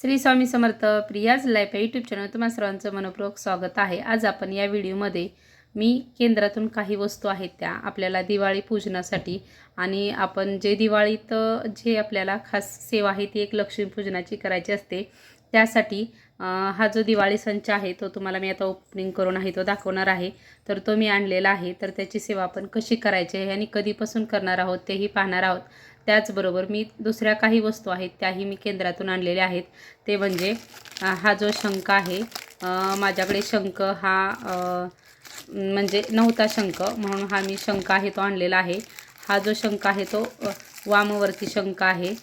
Shri Swami Samarth Priya's life YouTube channel तुम्हा सर्वांचं मनपूर्वक स्वागत आहे। आज आपण या व्हिडिओमध्ये मी केंद्रातून काही वस्तू आहेत त्या आपल्याला दिवाळी पूजनासाठी आणि आपण जे दिवाळीत जे आपल्याला खास सेवा आहे ती एक लक्ष्मी पूजनाची करायची असते। त्यासाठी हा जो दिवाळी संच आहे तो तुम्हाला मी आता ओपनिंग करून आहे तो दाखवणार आहे। तर तो मी आणलेला आहे। तर त्याची सेवा आपण कशी करायची आहे आणि कधीपासून करणार आहोत तेही पाहणार आहोत। त्याचबरोबर मी दुसऱ्या काही वस्तू आहेत त्याही मी केंद्रातून आणलेल्या आहेत। ते म्हणजे हा जो शंख आहे, माझ्याकडे शंख हा म्हणजे नव्हता शंख, म्हणून हा मी शंख आहे तो आणलेला आहे। हा जो शंख आहे तो वामवर्ती शंख आहे।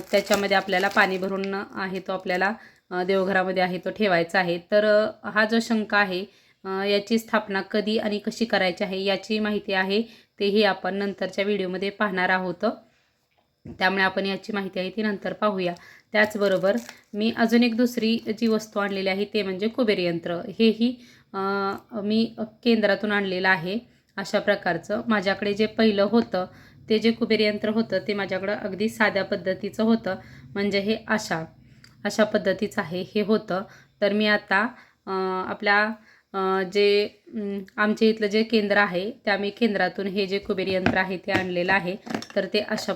त्याच्यामध्ये आपल्याला पाणी भरून आहे तो आपल्याला देवघरामध्ये आहे तो ठेवायचा आहे। तर हा जो शंख आहे याची स्थापना कधी आणि कशी करायची आहे याची माहिती आहे, तेही आपण नंतरच्या व्हिडिओमध्ये पाहणार आहोत। त्यामुळे आपण याची माहिती आहे ती नंतर पाहूया। त्याचबरोबर मी अजून एक दुसरी जी वस्तू आणलेली आहे ते म्हणजे कुबेर यंत्र। हेही मी केंद्रातून आणलेलं आहे। अशा प्रकारचं माझ्याकडे जे पहिलं होतं ते जे कुबेर यंत्र होतं ते माझ्याकडं अगदी साध्या पद्धतीचं होतं, म्हणजे हे अशा पद्धतीचं आहे हे होतं। तर मी आता आपल्या जे आमच्या इथलं जे केंद्र आहे त्या मी केंद्रातून हे जे कुबेर यंत्र आहे ते आणलेलं आहे। तर ते अशा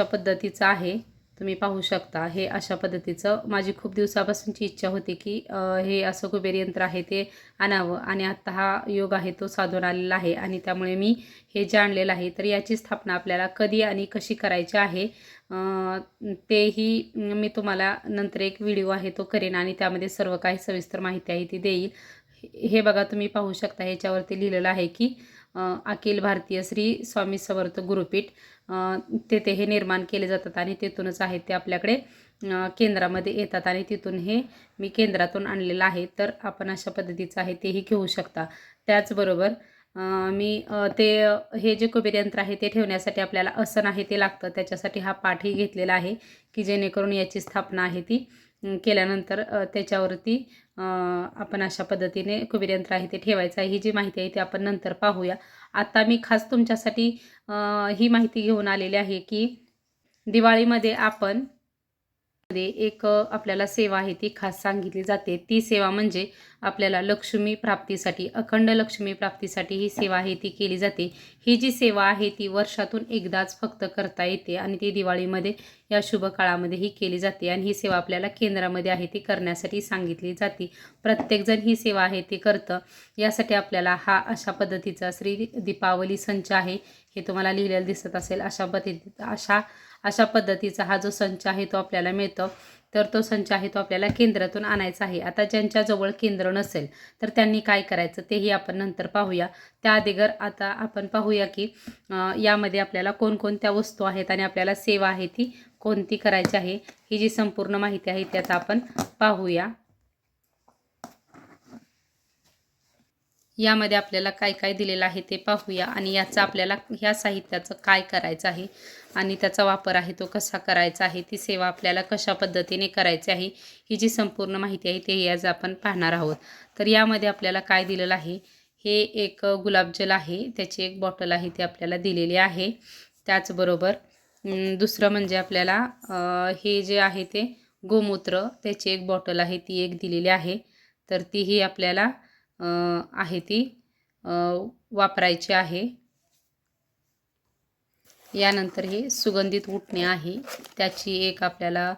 पद्धतीचं आहे, तुम्ही पाहू शकता। हे अशा पद्धतीचं माझी खूप दिवसापासूनची इच्छा होती की हे असं कुबेर यंत्र आहे ते आणावं, आणि आत्ता हा योग आहे तो साधून आलेला आहे आणि त्यामुळे मी हे जे आणलेलं आहे तर याची स्थापना आपल्याला कधी आणि कशी करायची आहे तेही मी तुम्हाला नंतर एक व्हिडिओ आहे तो करेन आणि त्यामध्ये सर्व काही सविस्तर माहिती आहे ती देईल। हे बघा, तुम्ही पाहू शकता ह्याच्यावरती लिहिलेलं आहे की अखिल भारतीय श्री स्वामी समर्थ गुरुपीठ तेथे हे निर्माण केले जातात आणि तिथूनच आहे ते आपल्याकडे केंद्रामध्ये येतात आणि तिथून हे मी केंद्रातून आणलेलं आहे। तर आपण अशा पद्धतीचं आहे तेही घेऊ शकता। त्याचबरोबर हे जे कुबेर यंत्र आहे ते ठेवण्यासाठी आपल्याला आसन आहे ते लागतं, त्याच्यासाठी हा पाठही घेतलेला आहे की जेणेकरून याची स्थापना आहे ती केल्यानंतर त्याच्यावरती आपण अशा पद्धतीने कुबेर यंत्र आहे ते ठेवायचं आहे। ही जी माहिती आहे ती आपण नंतर पाहूया। आता मी खास तुमच्यासाठी ही माहिती घेऊन आलेली आहे की दिवाळीमध्ये आपण एक आपल्याला सेवा आहे ती खास सांगितली जाते। ती सेवा म्हणजे आपल्याला लक्ष्मी प्राप्तीसाठी, अखंड लक्ष्मी प्राप्तीसाठी ही सेवा आहे ती केली जाते। ही जी सेवा आहे ती वर्षातून एकदाच फक्त करता येते आणि ती दिवाळीमध्ये या शुभ काळामध्ये ही केली जाते आणि ही सेवा आपल्याला केंद्रामध्ये आहे ती करण्यासाठी सांगितली जाते। प्रत्येकजण ही सेवा आहे ती करतं। यासाठी आपल्याला हा अशा पद्धतीचा श्री दीपावली संच आहे, हे तुम्हाला लिहिलेलं दिसत असेल। अशा पद्धतीचा हा जो संच आहे तो आपल्याला मिळतो। तर तो संच आहे तो आपल्याला केंद्रातून आणायचा आहे। आता ज्यांच्याजवळ केंद्र नसेल तर त्यांनी काय करायचं तेही आपण नंतर पाहूया। त्या अगोदर आता आपण पाहूया की यामध्ये आपल्याला कोणकोणत्या वस्तू आहेत आणि आपल्याला सेवा आहे ती कोणती करायची आहे, ही जी संपूर्ण माहिती आहे ती आता आपण पाहूया। यामध्ये आपल्याला काय काय दिलेलं आहे ते पाहूया आणि याचं आपल्याला ह्या साहित्याचं काय करायचं आहे आणि त्याचा वापर आहे तो कसा करायचा आहे, ती सेवा आपल्याला कशा पद्धतीने करायची आहे, ही जी संपूर्ण माहिती आहे ते आज आपण पाहणार आहोत। तर यामध्ये आपल्याला काय दिलेलं आहे, हे एक गुलाबजल आहे, त्याची एक बॉटल आहे ती आपल्याला दिलेली आहे। त्याचबरोबर दुसरं म्हणजे आपल्याला हे जे आहे ते गोमूत्र, त्याची एक बॉटल आहे ती एक दिलेली आहे। तर तीही आपल्याला आहे ती वापरायची आहे। यानंतर हे सुगंधित उटणे आहे, त्याची एक आपल्याला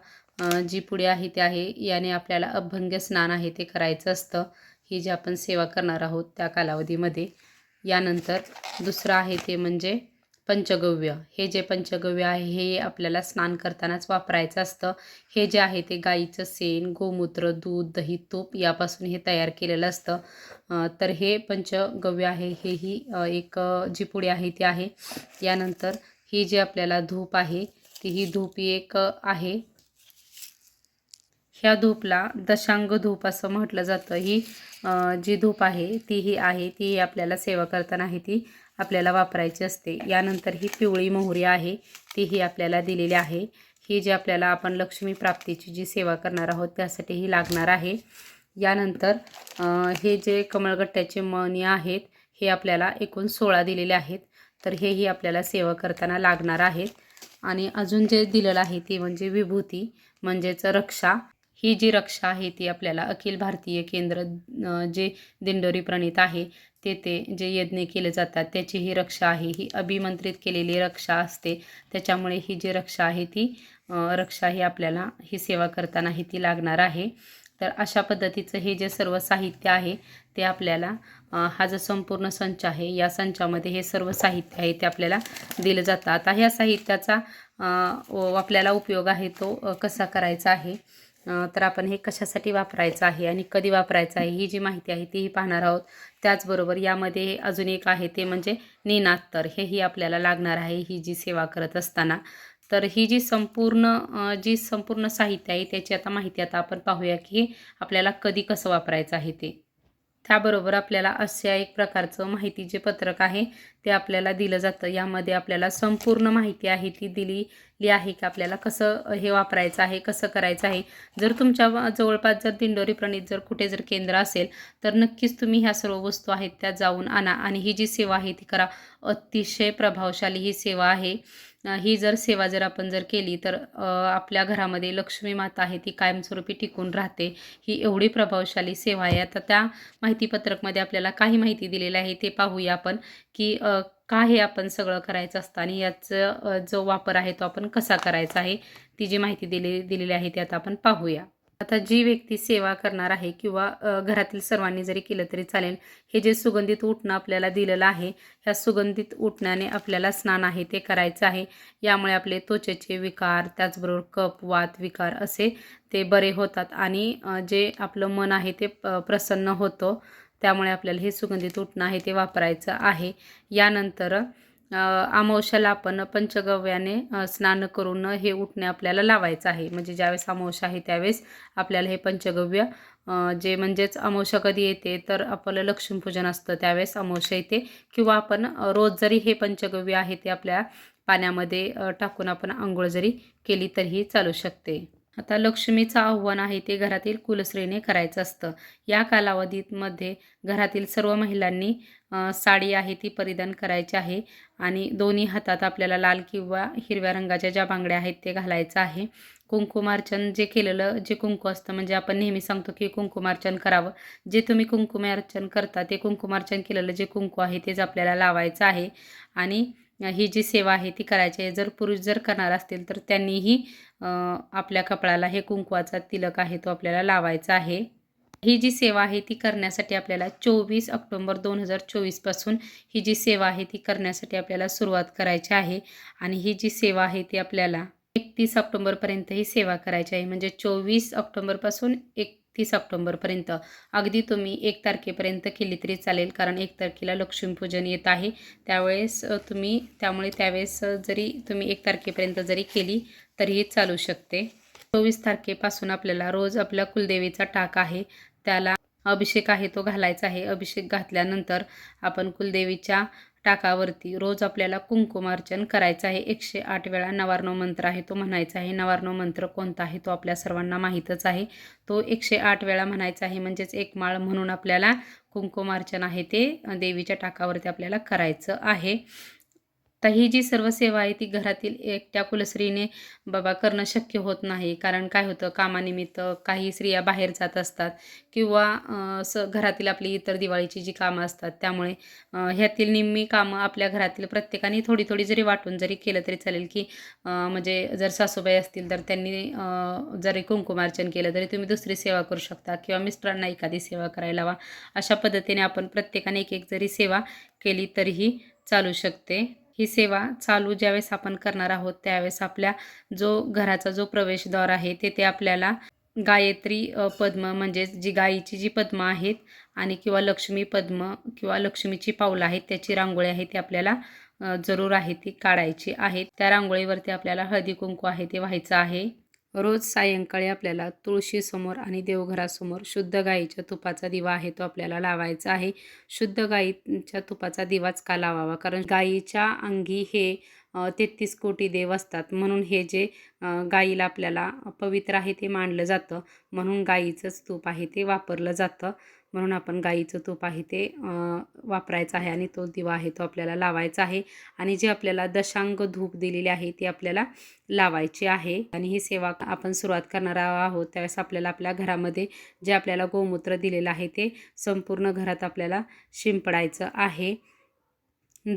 जी पुडी आहे ती आहे, याने आपल्याला अभ्यंग स्नान आहे ते करायचं असतं, ही जी आपण सेवा करणार आहोत त्या कालावधीमध्ये। यानंतर दुसरं आहे ते म्हणजे पंचगव्य। हे जे पंचगव्य आहे हे आपल्याला स्नान करतानाच वापरायचं असतं। हे जे आहे ते गाईचं शेण, गोमूत्र, दूध, दही, तूप यापासून हे तयार केलेलं असतं। तर हे पंचगव्य आहे, हेही एक जी पुडी आहे ती आहे। यानंतर ही जी आपल्याला धूप आहे ती ही धूप एक आहे। ह्या धूपला दशांग धूप असं म्हटलं जातं। ही जी धूप आहे तीही आहे, ती आपल्याला सेवा करताना आहे ती आपल्याला वापरायची असते। यानंतर ही पिवळी मोहरी आहे, तीही आपल्याला दिलेली आहे। ही जी आपल्याला आपण लक्ष्मी प्राप्तीची जी सेवा करणार आहोत त्यासाठी ही लागणार आहे। यानंतर हे जे कमळगट्ट्याचे मणी आहेत हे आपल्याला एकूण 16 दिलेले आहेत, तर हेही आपल्याला सेवा करताना लागणार आहेत। आणि अजून जे दिलेलं आहे ती म्हणजे विभूती म्हणजेच रक्षा. ही जी रक्षा आहे ती आपल्याला अखिल भारतीय केंद्र जे दिंडोरी प्रणीत आहे तेथे जे यज्ञ केले जातात त्याची ही रक्षा आहे. ही अभिमंत्रित केलेली रक्षा असते. त्याच्यामुळे ही जी रक्षा आहे ती रक्षा ही आपल्याला ही सेवा करताना ही ती लागणार आहे. तर अशा पद्धतीचं हे जे सर्व साहित्य आहे ते आपल्याला हा जो संपूर्ण संच आहे या संचामध्ये हे सर्व साहित्य आहे ते आपल्याला दिलं जातं. आता ह्या साहित्याचा आपल्याला उपयोग आहे तो कसा करायचा आहे, तर आपण हे कशासाठी वापरायचं आहे आणि कधी वापरायचं आहे ही जी माहिती आहे तीही पाहणार आहोत. त्याचबरोबर यामध्ये अजून एक आहे ते म्हणजे निनात्तर, हेही आपल्याला लागणार आहे ही जी सेवा करत असताना. तर ही जी संपूर्ण साहित्य आहे त्याची आता माहिती आता आपण पाहूया की हे आपल्याला कधी कसं वापरायचं आहे ते. त्याबरोबर आपल्याला अशा एक प्रकारचं माहिती जे पत्रक आहे ते आपल्याला दिलं जातं. यामध्ये आपल्याला संपूर्ण माहिती आहे ती दिलेली आहे की आपल्याला कसं हे वापरायचं आहे, कसं करायचं आहे. जर तुमच्या जवळपास जर दिंडोरी प्रणीत जर कुठे जर केंद्र असेल तर नक्कीच तुम्ही ह्या सर्व वस्तू आहेत त्या जाऊन आणा आणि ही जी सेवा आहे ती करा. अतिशय प्रभावशाली ही सेवा आहे. ही जर सेवा जर आपण जर केली तर आपल्या घरामध्ये लक्ष्मी माता आहे ती कायमस्वरूपी टिकून राहते. ही एवढी प्रभावशाली सेवा आहे. आता त्या माहितीपत्रकमध्ये आपल्याला काही माहिती दिलेली आहे ते पाहूया आपण की का हे आपण सगळं करायचं असतं आणि याचं जो वापर आहे तो आपण कसा करायचा आहे, ती जी माहिती दिलेली आहे ती आता आपण पाहूया. आता जी व्यक्ती सेवा करणार आहे किंवा घरातील सर्वांनी जरी केलं तरी चालेल, हे जे सुगंधित उटणं आपल्याला दिलेलं आहे ह्या सुगंधित उटण्याने आपल्याला स्नान आहे ते करायचं आहे. यामुळे आपले त्वचेचे विकार त्याचबरोबर कफ वात विकार असे ते बरे होतात आणि जे आपलं मन आहे ते प्रसन्न होतं. त्यामुळे आपल्याला हे सुगंधित उटणं आहे ते वापरायचं आहे. यानंतर अमावास्येला आपण पंचगव्याने स्नान करून हे उटणे आपल्याला लावायचं आहे. म्हणजे ज्यावेळेस अमावास्या आहे त्यावेळेस आपल्याला हे पंचगव्य जे म्हणजेच अमावास्या कधी येते तर आपलं लक्ष्मीपूजन असतं त्यावेळेस अमावास्या येते किंवा आपण रोज जरी हे पंचगव्य आहे ते आपल्या पाण्यामध्ये टाकून आपण अंघोळ जरी केली तरीही चालू शकते. आता लक्ष्मीचं आव्हान आहे ते घरातील कुलस्त्रीने करायचं असतं. या कालावधीमध्ये घरातील सर्व महिलांनी साडी आहे ती परिधान करायची आहे आणि दोन्ही हातात आपल्याला लाल किंवा हिरव्या रंगाच्या ज्या बांगड्या आहेत ते घालायचं आहे. कुंकुमार्चन जे केलेलं जे कुंकू असतं म्हणजे आपण नेहमी सांगतो की कुंकुमार्चन करावं. जे तुम्ही कुंकुमार्चन करता ते कुंकुमार्चन केलेलं जे कुंकू आहे तेच आपल्याला लावायचं आहे आणि ही जी सेवा आहे ती करायची आहे. जर पुरुष जर करणार असतील तर त्यांनीही आपल्या कपाळाला हे कुंकवाचा तिलक आहे तो आपल्याला लावायचा आहे. ही जी सेवा आहे ती करण्यासाठी आपल्याला 24 ऑक्टोबर 2024 पासून ही जी सेवा आहे ती करण्यासाठी आपल्याला सुरुवात करायची आहे आणि ही जी सेवा आहे ती आपल्याला 31 ऑक्टोबरपर्यंत ही सेवा करायची आहे. म्हणजे 24 ऑक्टोबरपासून 31 ऑक्टोबरपर्यंत. अगदी तुम्ही 1 तारखेपर्यंत केली तरी चालेल कारण 1 तारखेला लक्ष्मीपूजन येत आहे. त्यामुळे त्यावेळेस जरी तुम्ही 1 तारखेपर्यंत जरी केली तरीही चालू शकते. 24 तारखेपासून आपल्याला रोज आपल्या कुलदेवीचा टाक आहे त्याला अभिषेक आहे तो घालायचा आहे. अभिषेक घातल्यानंतर आपण कुलदेवीच्या टाकावरती रोज आपल्याला कुंकुमार्चन करायचं आहे. 108 वेळा नवार्णव मंत्र आहे तो म्हणायचा आहे. नवार्णव मंत्र कोणता आहे तो आपल्या सर्वांना माहीतच आहे. तो 108 वेळा म्हणायचा आहे. म्हणजेच एक माळ म्हणून आपल्याला कुंकुमार्चन आहे ते देवीच्या टाकावरती आपल्याला करायचं आहे. आता ही जी सर्व सेवा आहे ती घरातील एकट्या कुलस्त्रीने बाबा करणं शक्य होत नाही. कारण काय होतं कामानिमित्त काही स्त्रिया बाहेर जात असतात किंवा घरातील आपली इतर दिवाळीची जी कामं असतात त्यामुळे ह्यातील निम्मी कामं आपल्या घरातील प्रत्येकाने थोडी थोडी जरी वाटून जरी केलं तरी चालेल की म्हणजे जर सासूबाई असतील तर त्यांनी जरी कुंकुमार्चन केलं तरी तुम्ही दुसरी सेवा करू शकता किंवा मिस्टरांना एखादी सेवा करायला हवा. अशा पद्धतीने आपण प्रत्येकाने एक एक जरी सेवा केली तरीही चालू शकते. ही सेवा चालू ज्यावेळेस आपण करणार आहोत त्यावेळेस आपल्या घराचा जो प्रवेशद्वार आहे तेथे आपल्याला गायत्री पद्म म्हणजेच जी गायीची जी पद्म आहेत आणि किंवा लक्ष्मी पद्म किंवा लक्ष्मीची पावलं आहेत त्याची रांगोळी आहे ती आपल्याला जरूर आहे ती काढायची आहे. त्या रांगोळीवरती आपल्याला हळदी कुंकू आहे ते व्हायचं आहे. रोज सायंकाळी आपल्याला तुळशीसमोर आणि देवघरासमोर शुद्ध गाईच्या तुपाचा दिवा आहे तो आपल्याला लावायचा आहे. शुद्ध गाईच्या तुपाचा दिवाच का लावावा? कारण गाईच्या अंगी हे 33 कोटी देव असतात. म्हणून हे जे गाईला आपल्याला पवित्र आहे ते मानलं जातं. म्हणून गाईचंच तूप आहे ते वापरलं जातं. म्हणून आपण गाईचं तूप आहे ते वापरायचं आहे आणि तो दिवा आहे तो आपल्याला लावायचा आहे. आणि जे आपल्याला दशांग धूप दिलेली आहे ती आपल्याला लावायची आहे. आणि ही सेवा आपण सुरुवात करणार आहोत त्यावेळेस आपल्याला आपल्या घरामध्ये जे आपल्याला गोमूत्र दिलेलं आहे ते संपूर्ण घरात आपल्याला शिंपडायचं आहे.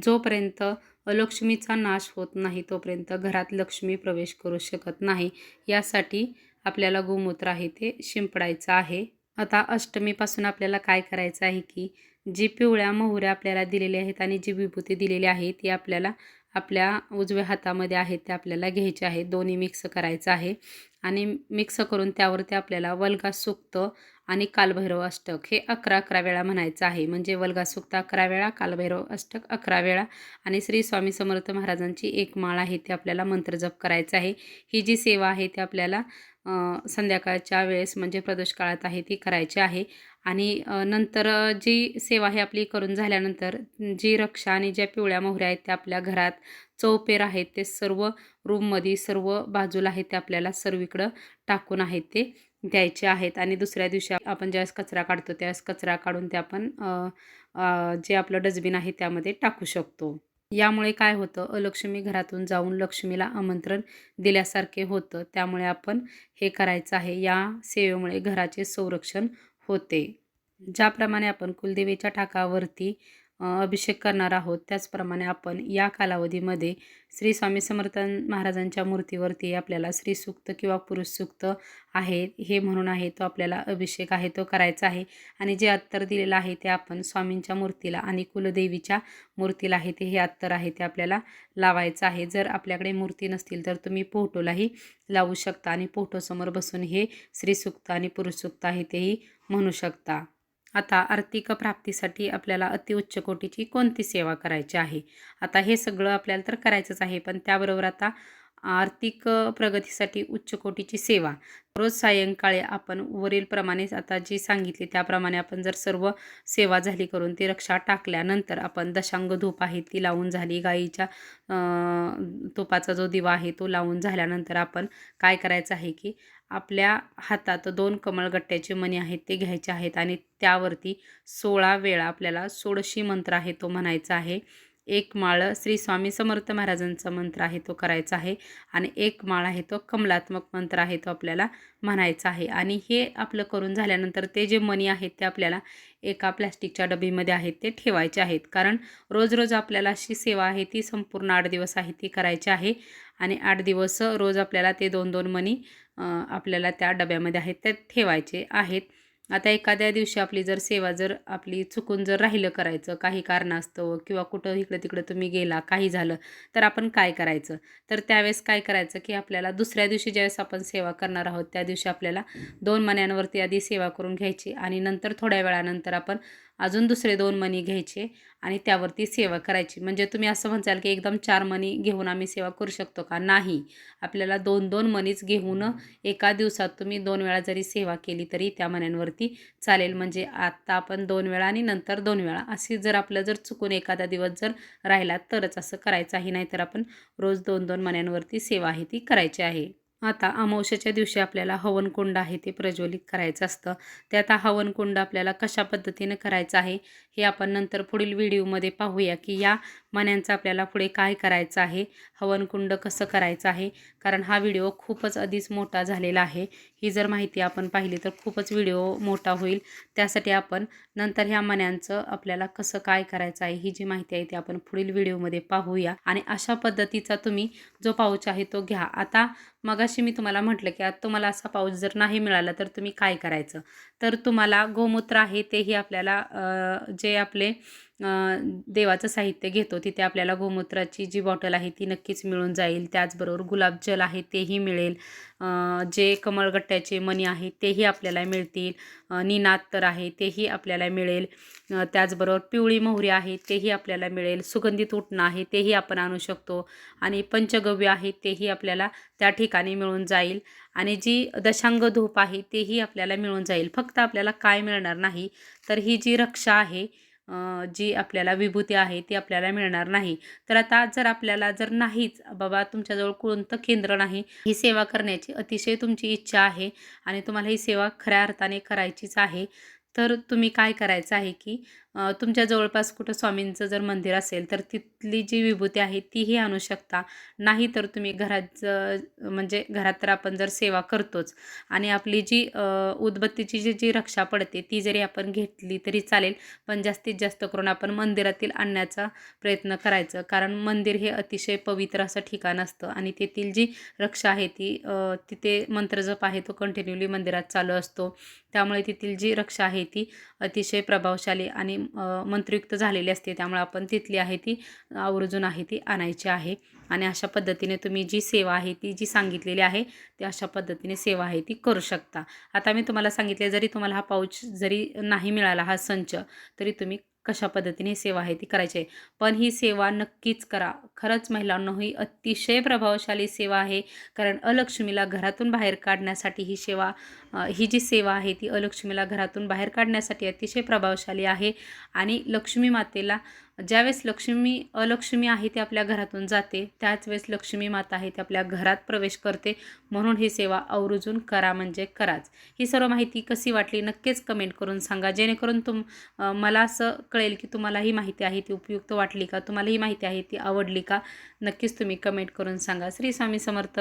जोपर्यंत लक्ष्मीचा नाश होत नाही तोपर्यंत घरात लक्ष्मी प्रवेश करू शकत नाही. यासाठी आपल्याला गोमूत्र आहे ते शिंपडायचं आहे. आता अष्टमीपासून आपल्याला काय करायचं आहे की जी पिवळ्या मोहऱ्या आपल्याला दिलेल्या आहेत आणि जी विभूती दिलेली आहे ती आपल्याला आपल्या उजव्या हातामध्ये आहेत ते आपल्याला घ्यायचे आहे. दोन्ही मिक्स करायचं आहे आणि मिक्स करून त्यावरती आपल्याला वल्गा सूक्त आणि कालभैरव अष्टक हे 11-11 वेळा म्हणायचं आहे. म्हणजे वल्गा सूक्त 11 वेळा, कालभैरव अष्टक 11 वेळा आणि श्री स्वामी समर्थ महाराजांची एक माळ आहे ते आपल्याला मंत्रजप करायचं आहे. ही जी सेवा आहे ती आपल्याला संध्याकाळच्या वेळेस म्हणजे प्रदोष काळात आहे ती करायची आहे. आणि नंतर जी सेवा हे आपली करून झाल्यानंतर जी रक्षा आणि ज्या पिवळ्या मोहऱ्या आहेत त्या आपल्या घरात चौपेर आहेत ते सर्व रूममध्ये सर्व बाजूला आहेत ते आपल्याला सर्वीकडं टाकून आहेत ते द्यायचे आहेत. आणि दुसऱ्या दिवशी आपण ज्यावेळेस कचरा काढतो त्यावेळेस कचरा काढून ते आपण जे आपलं डस्टबिन आहे त्यामध्ये टाकू शकतो. यामुळे काय होतं अलक्ष्मी घरातून जाऊन लक्ष्मीला आमंत्रण दिल्यासारखे होतं. त्यामुळे आपण हे करायचं आहे. या सेवेमुळे घराचे संरक्षण होते. ज्याप्रमाणे आपण कुलदेवीच्या टाकावरती अभिषेक करणार आहोत त्याचप्रमाणे आपण या कालावधीमध्ये श्री स्वामी समर्थ महाराजांच्या मूर्तीवरती आपल्याला श्री सूक्त किंवा पुरुष सूक्त आहे हे म्हणून आहे तो आपल्याला अभिषेक आहे तो करायचा आहे. आणि जे अत्तर दिलेलं आहे ते आपण स्वामींच्या मूर्तीला आणि कुलदेवीच्या मूर्तीला आहे ते हे अत्तर आहे ते आपल्याला लावायचं आहे. जर आपल्याकडे मूर्ती नसतील तर तुम्ही पोहटोलाही लावू शकता आणि पोहटोसमोर बसून हे श्री सूक्त आणि पुरुष सूक्त आहे तेही म्हणू शकता. आता आर्थिक प्राप्तीसाठी आपल्याला अतिउच्च कोटीची कोणती सेवा करायची आहे. आता हे सगळं आपल्याला तर करायचंच आहे पण त्याबरोबर आता आर्थिक प्रगतीसाठी उच्च कोटीची सेवा रोज सायंकाळी आपण वरीलप्रमाणेच आता जी सांगितली त्याप्रमाणे आपण जर सर्व सेवा झाली करून ती रक्षा टाकल्यानंतर आपण दशांग धूप आहे ती लावून झाली. गाईच्या तुपाचा जो दिवा आहे तो लावून झाल्यानंतर आपण काय करायचं आहे की आपल्या हातात 2 कमळगट्ट्याचे मणी आहेत ते घ्यायचे आहेत आणि त्यावरती 16 वेळा आपल्याला 16 मंत्र आहे तो म्हणायचा आहे. एक माळ श्री स्वामी समर्थ महाराजांचा मंत्र आहे तो करायचा आहे आणि एक माळ आहे तो कमलात्मक मंत्र आहे तो आपल्याला म्हणायचा आहे. आणि हे आपलं करून झाल्यानंतर ते जे मणी आहेत ते आपल्याला एका प्लॅस्टिकच्या डबीमध्ये आहेत ते ठेवायचे आहेत. कारण रोज रोज आपल्याला अशी सेवा आहे ती संपूर्ण 8 दिवस आहे ती करायची आहे. आणि 8 दिवस रोज आपल्याला ते 2-2 मणी आपल्याला त्या डब्यामध्ये आहेत ते ठेवायचे आहेत. आता एखाद्या दिवशी आपली जर सेवा जर आपली चुकून जर राहिलं करायचं काही कारणास्तव किंवा कुठं इकडं तिकडं तुम्ही गेला काही झालं तर आपण काय करायचं तर त्यावेळेस काय करायचं की आपल्याला दुसऱ्या दिवशी ज्यावेळेस आपण सेवा करणार आहोत त्या दिवशी आपल्याला 2 मण्यांवरती आधी सेवा करून घ्यायची आणि नंतर थोड्या वेळानंतर आपण अजून दुसरे 2 मणी घ्यायचे आणि त्यावरती सेवा करायची. म्हणजे तुम्ही असं म्हणसाल की एकदम 4 मणी घेऊन आम्ही सेवा करू शकतो का. नाही, आपल्याला 2-2 मणीच घेऊन एका दिवसात तुम्ही 2 वेळा जरी सेवा केली तरी त्या मण्यांवरती चालेल. म्हणजे आत्ता आपण 2 वेळा आणि नंतर 2 वेळा अशी जर आपलं जर चुकून एखादा दिवस जर राहिला तरच असं करायचं नाही तर आपण रोज 2-2 मण्यांवरती सेवा आहे ती करायची आहे. आता अमावस्येच्या दिवशी आपल्याला हवनकुंड आहे ते प्रज्वलित करायचं असतं. ते आता हवनकुंड आपल्याला कशा पद्धतीनं करायचं आहे हे आपण नंतर पुढील व्हिडिओमध्ये पाहूया की या मण्यांचं आपल्याला पुढे काय करायचं आहे, हवनकुंड कसं करायचं आहे. कारण हा व्हिडिओ खूपच आधीच मोठा झालेला आहे. ही जर माहिती आपण पाहिली तर खूपच व्हिडिओ मोठा होईल. त्यासाठी आपण नंतर ह्या मण्यांचं आपल्याला कसं काय करायचं आहे ही जी माहिती आहे ती आपण पुढील व्हिडिओमध्ये पाहूया. आणि अशा पद्धतीचा तुम्ही जो पाऊच आहे तो घ्या. आता मगाशी मी तुम्हाला म्हटलं की आता तुम्हाला असा पाऊच जर नाही मिळाला तर तुम्ही काय करायचं तर तुम्हाला गोमूत्र आहे तेही आपल्याला जे आपले देवाचं साहित्य घेतो तिथे आपल्याला गोमूत्राची जी बॉटल आहे ती नक्कीच मिळून जाईल. त्याचबरोबर गुलाबजल आहे तेही मिळेल. जे कमळगट्ट्याचे मणी आहेत तेही आपल्याला मिळतील. निनात्तर आहे तेही आपल्याला मिळेल. त्याचबरोबर पिवळी मोहरी आहे तेही आपल्याला मिळेल. सुगंधित उटणं आहे तेही आपण आणू शकतो. आणि पंचगव्य आहे तेही आपल्याला त्या ठिकाणी मिळून जाईल. आणि जी दशांग धूप आहे तेही आपल्याला मिळून जाईल. फक्त आपल्याला काय मिळणार नाही तर ही जी रक्षा आहे जी आपल्याला विभूती आहे ती आपल्याला मिळणार नाही. तर आता जर आपल्याला जर नाहीच बाबा तुमच्याजवळ कोणतं केंद्र नाही, ही सेवा करण्याची अतिशय तुमची इच्छा आहे आणि तुम्हाला ही सेवा खऱ्या अर्थाने करायचीच आहे, तर तुम्ही काय करायचं आहे की तुमच्या जवळपास कुठं स्वामींचं जर मंदिर असेल तर तिथली जी विभूती आहे तीही आणू शकता. नाही तर तुम्ही घरात म्हणजे घरात तर आपण जर सेवा करतोच आणि आपली जी उदबत्तीची जी रक्षा पडते ती जरी आपण घेतली तरी चालेल, पण जास्तीत जास्त करून आपण मंदिरातील आणण्याचा प्रयत्न करायचं. कारण मंदिर हे अतिशय पवित्र असं ठिकाण असतं आणि तेथील जी रक्षा आहे ती तिथे मंत्रजप आहे तो कंटिन्यूली मंदिरात चालू असतो. त्यामुळे तेथील जी रक्षा आहे ती अतिशय प्रभावशाली आणि मंत्रयुक्त झालेली असते. त्यामुळे आपण तिथली आहे ती आवर्जून आहे ती आणायची आहे आणि अशा पद्धतीने तुम्ही जी सेवा आहे ती जी सांगितलेली आहे ती अशा पद्धतीने सेवा आहे ती करू शकता. आता मी तुम्हाला सांगितले, जरी तुम्हाला हा पाऊच जरी नाही मिळाला, हा संच, तरी तुम्ही कशा पद्धतीने सेवा आहे ती करायची आहे. पण ही सेवा नक्कीच करा. खरंच महिलांनो, ही अतिशय प्रभावशाली सेवा आहे. कारण अलक्ष्मीला घरातून बाहेर काढण्यासाठी ही जी सेवा आहे ती अलक्ष्मीला घरातून बाहेर काढण्यासाठी अतिशय प्रभावशाली आहे. आणि लक्ष्मी मातेला ज्यावेळेस अलक्ष्मी आहे ती आपल्या घरातून जाते, त्याच वेळेस लक्ष्मी माता आहे ती आपल्या घरात प्रवेश करते. म्हणून ही सेवा आवर्जून करा म्हणजे कराच. ही सर्व माहिती कशी वाटली नक्कीच कमेंट करून सांगा, जेणेकरून मला असं कळेल की तुम्हाला ही माहिती आहे ती उपयुक्त वाटली का, तुम्हाला ही माहिती आहे ती आवडली का. नक्कीच तुम्ही कमेंट करून सांगा. श्री स्वामी समर्थ.